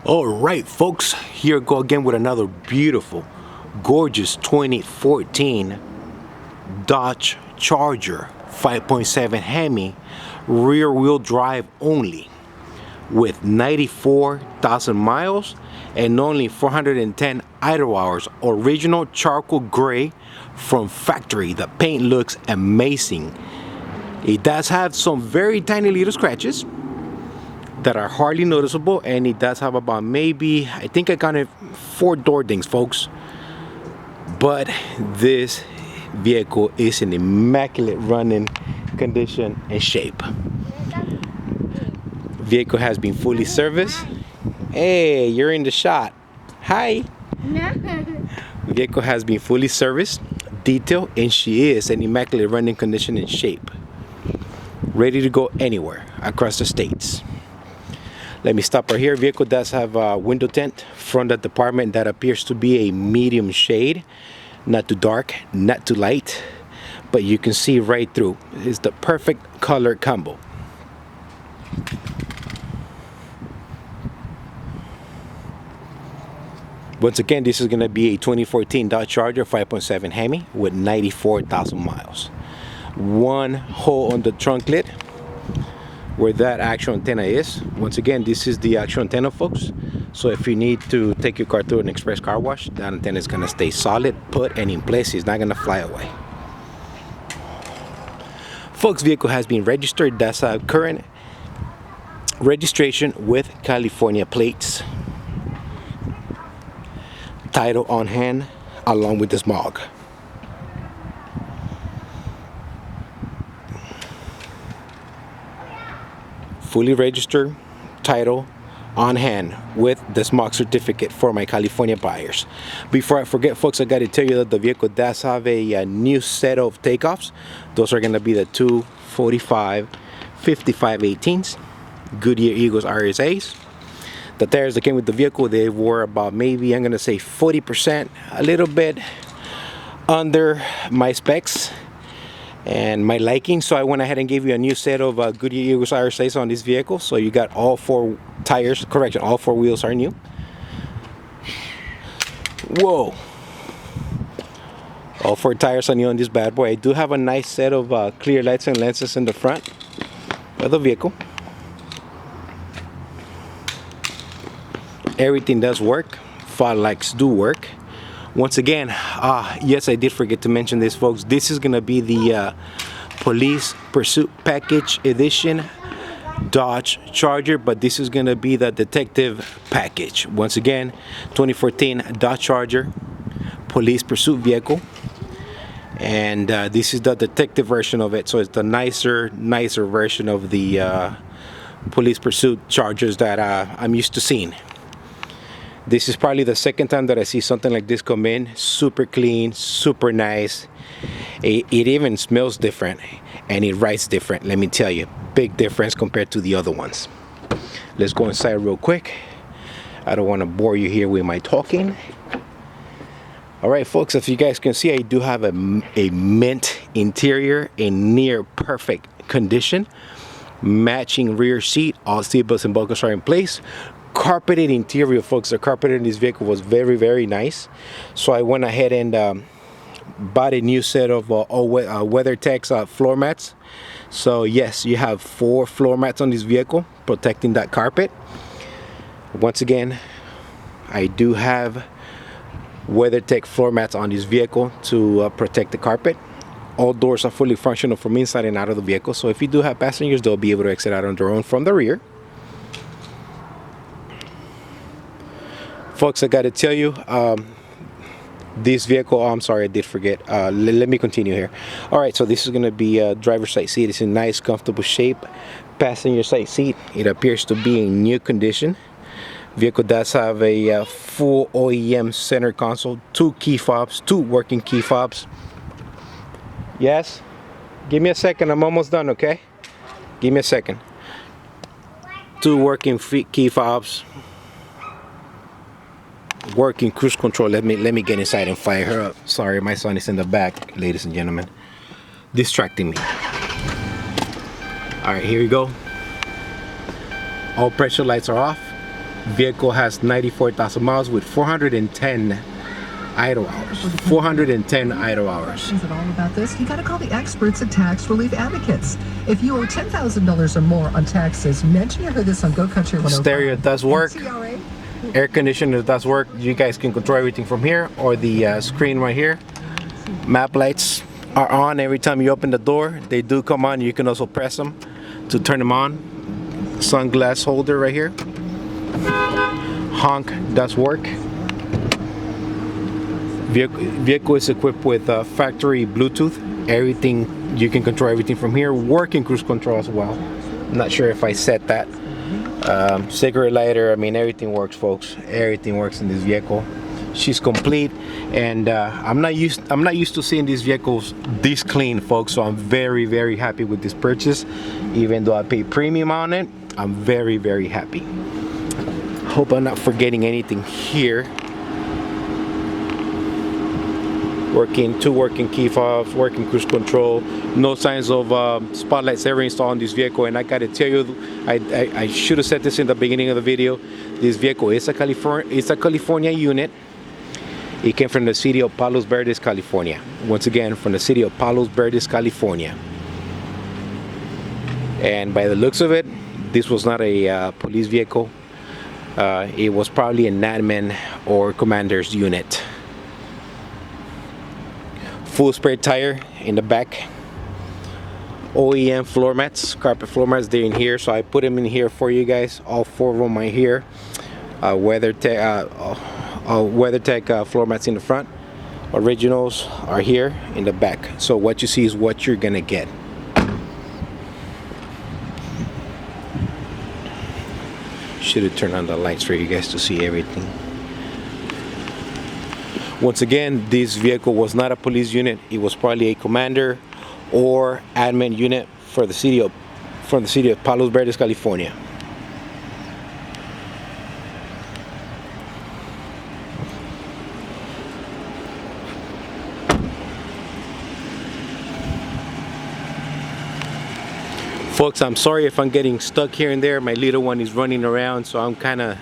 All right, folks, here I go again with another beautiful, gorgeous 2014 Dodge Charger 5.7 Hemi, rear wheel drive only, with 94,000 miles and only 410 idle hours. Original charcoal gray from factory. The paint looks amazing. It does have some very tiny little scratches that are hardly noticeable, and it does have about, maybe, I think I counted 4 door dings, folks. But this vehicle is in immaculate running condition and shape. Vehicle has been fully serviced. Hey, you're in the shot. Hi. Vehicle has been fully serviced, detailed, and she is in immaculate running condition and shape, ready to go anywhere across the states. Let me stop right here. Vehicle does have a window tint from the department that appears to be a medium shade, not too dark, not too light, but you can see right through. It's the perfect color combo. Once again, this is going to be a 2014 Dodge Charger 5.7 Hemi with 94,000 miles. One hole on the trunk lid where that actual antenna is. Once again, this is the actual antenna, folks. So if you need to take your car through an express car wash, that antenna is going to stay solid, put and in place. It's not going to fly away. Folks, vehicle has been registered. That's a current registration with California plates. Title on hand along with the smog. Fully registered, title on hand with the smog certificate for my California buyers. Before I forget, folks, I got to tell you that the vehicle does have a new set of takeoffs. Those are going to be the 245 55 18s Goodyear Eagles RSAs. The tires that came with the vehicle, they were about, maybe I'm going to say 40%, a little bit under my specs and my liking, so I went ahead and gave you a new set of Goodyear Eagles RSAs on this vehicle. So you got all 4 tires, correction, all 4 wheels are new. Whoa, all 4 tires are new on this bad boy. I do have a nice set of clear lights and lenses in the front of the vehicle. Everything does work. Fog lights do work. Once again, yes, I did forget to mention this, folks. This is going to be the Police Pursuit Package Edition Dodge Charger, but this is going to be the Detective Package. Once again, 2014 Dodge Charger Police Pursuit Vehicle. And this is the Detective version of it, so it's the nicer version of the Police Pursuit Chargers that I'm used to seeing. This is probably the second time that I see something like this come in. Super clean, super nice. It even smells different and it rides different, let me tell you. Big difference compared to the other ones. Let's go inside real quick. I don't want to bore you here with my talking. Alright, folks, if you guys can see, I do have a mint interior in near perfect condition. Matching rear seat, all seat belts and buckles are in place. Carpeted interior, folks. The carpet in this vehicle was very nice, so I went ahead and bought a new set of WeatherTech floor mats. So yes, you have 4 floor mats on this vehicle protecting that carpet. Once again, I do have WeatherTech floor mats on this vehicle to protect the carpet. All doors are fully functional from inside and out of the vehicle, so if you do have passengers, they'll be able to exit out on their own from the rear. Folks, I got to tell you, this vehicle, I'm sorry, I did forget. Let me continue here. All right, so this is going to be a driver's side seat. It's in nice, comfortable shape. Passenger side seat, it appears to be in new condition. Vehicle does have a full OEM center console, 2 key fobs, 2 working key fobs. Yes? Give me a second, I'm almost done, okay? Give me a second. 2 working key fobs. Working cruise control. Let me get inside and fire her up. Sorry, my son is in the back, ladies and gentlemen, distracting me. All right, here we go. All pressure lights are off. Vehicle has 94,000 miles with 410 idle hours. 410 idle hours. Questions at all about this? You got to call the experts at Tax Relief Advocates. If you owe $10,000 or more on taxes, mention you heard this on Go Country 105. Stereo does work. Air conditioner does work. You guys can control everything from here or the screen right here. Map lights are on every time you open the door. They do come on. You can also press them to turn them on. Sunglass holder right here. Honk does work. Vehicle is equipped with factory Bluetooth. Everything, you can control everything from here. Working cruise control as well. I'm not sure if I set that. Cigarette lighter, I mean, everything works, folks. Everything works in this vehicle. She's complete, and I'm not used to seeing these vehicles this clean, folks. So I'm very, very happy with this purchase. Even though I paid premium on it, I'm very, very happy. Hope I'm not forgetting anything here. Two working key fobs, working cruise control. No signs of spotlights ever installed on this vehicle. And I gotta tell you, I should have said this in the beginning of the video. This vehicle is a California unit. It came from the city of Palos Verdes, California. Once again, from the city of Palos Verdes, California. And by the looks of it, this was not a police vehicle. It was probably an admin or commander's unit. Full spare tire in the back. OEM floor mats, carpet floor mats, they're in here, so I put them in here for you guys. All 4 of them are here. WeatherTech floor mats in the front. Originals are here in the back. So what you see is what you're gonna get. Should have turned on the lights for you guys to see everything. Once again, this vehicle was not a police unit. It was probably a commander or admin unit for the city of Palos Verdes, California. Folks, I'm sorry if I'm getting stuck here and there. My little one is running around, so I'm kind of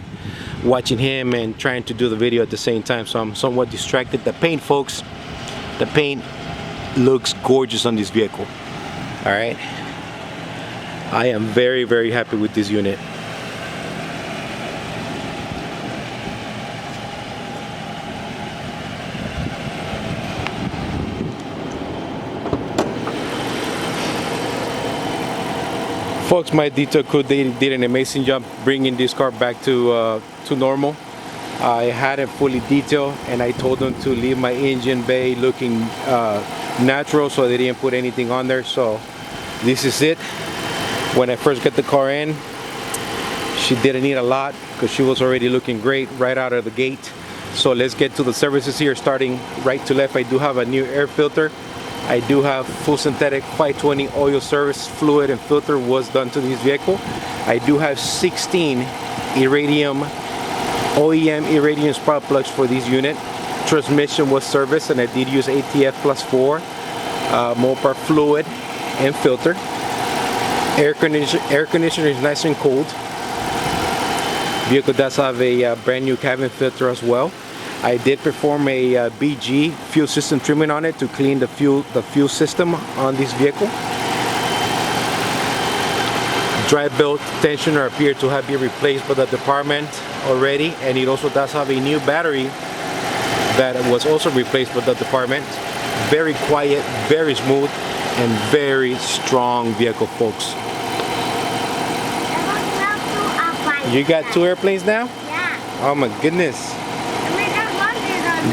watching him and trying to do the video at the same time, so I'm somewhat distracted. The paint, folks, the paint looks gorgeous on this vehicle. All right, I am very, very happy with this unit. Folks, my detail crew, they did an amazing job bringing this car back to normal. I had it fully detailed, and I told them to leave my engine bay looking natural, so they didn't put anything on there. So this is it. When I first got the car in, she didn't need a lot because she was already looking great right out of the gate. So let's get to the services here, starting right to left. I do have a new air filter. I do have full synthetic 520 oil service. Fluid and filter was done to this vehicle. I do have 16 OEM Irradium spark plugs for this unit. Transmission was serviced, and I did use ATF plus 4, Mopar fluid and filter. Air conditioner is nice and cold. Vehicle does have a brand new cabin filter as well. I did perform a BG fuel system treatment on it to clean the fuel system on this vehicle. Drive belt tensioner appear to have been replaced by the department already, and it also does have a new battery that was also replaced by the department. Very quiet, very smooth, and very strong vehicle, folks. You got 2 airplanes now? Yeah. Oh my goodness.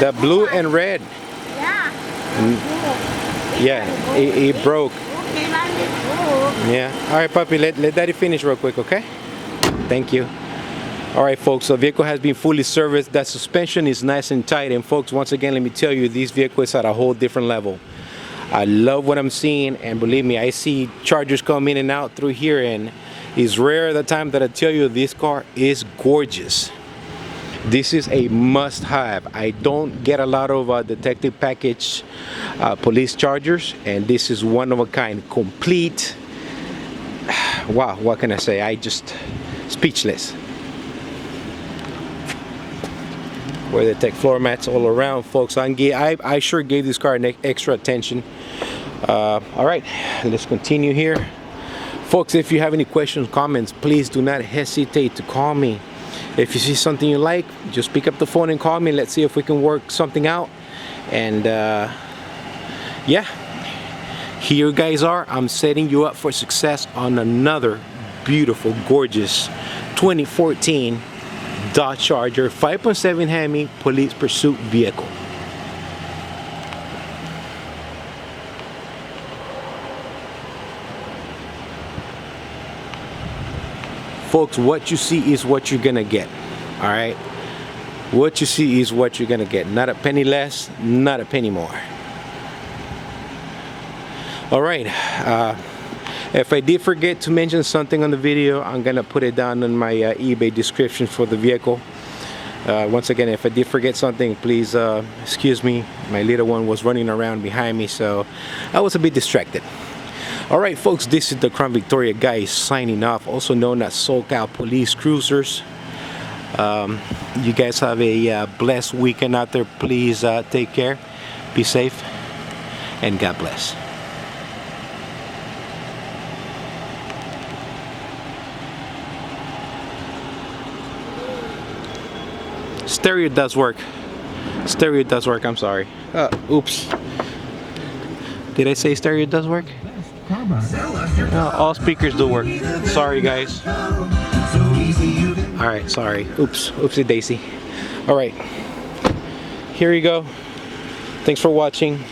The blue and red. Yeah. Yeah, it broke. Yeah. All right, puppy, let daddy finish real quick, okay? Thank you. All right, folks, the vehicle has been fully serviced. That suspension is nice and tight. And folks, once again, let me tell you, this vehicle is at a whole different level. I love what I'm seeing, and believe me, I see chargers come in and out through here, and it's rare the time that I tell you this car is gorgeous. This is a must-have. I don't get a lot of detective package police chargers, and this is one of a kind, complete. Wow, what can I say? I just speechless. where they take floor mats all around, folks. I sure gave this car an extra attention. All right, let's continue here. Folks, if you have any questions, comments, please do not hesitate to call me. If you see something you like, just pick up the phone and call me. Let's see if we can work something out. And yeah, here you guys are. I'm setting you up for success on another beautiful, gorgeous 2014 Dodge Charger 5.7 Hemi police pursuit vehicle. Folks, what you see is what you're gonna get. All right, what you see is what you're gonna get. Not a penny less, not a penny more. All right, if I did forget to mention something on the video, I'm gonna put it down in my eBay description for the vehicle. Once again, if I did forget something, please excuse me. My little one was running around behind me, so I was a bit distracted. All right, folks, this is the Crown Victoria guy signing off, also known as SoCal Police Cruisers. You guys have a blessed weekend out there. Please take care, be safe, and God bless. Stereo does work. Stereo does work. I'm sorry. Oops. Did I say stereo does work? All speakers do work. Sorry, guys. All right, sorry. Oops. Oopsie daisy. All right. Here you go. Thanks for watching.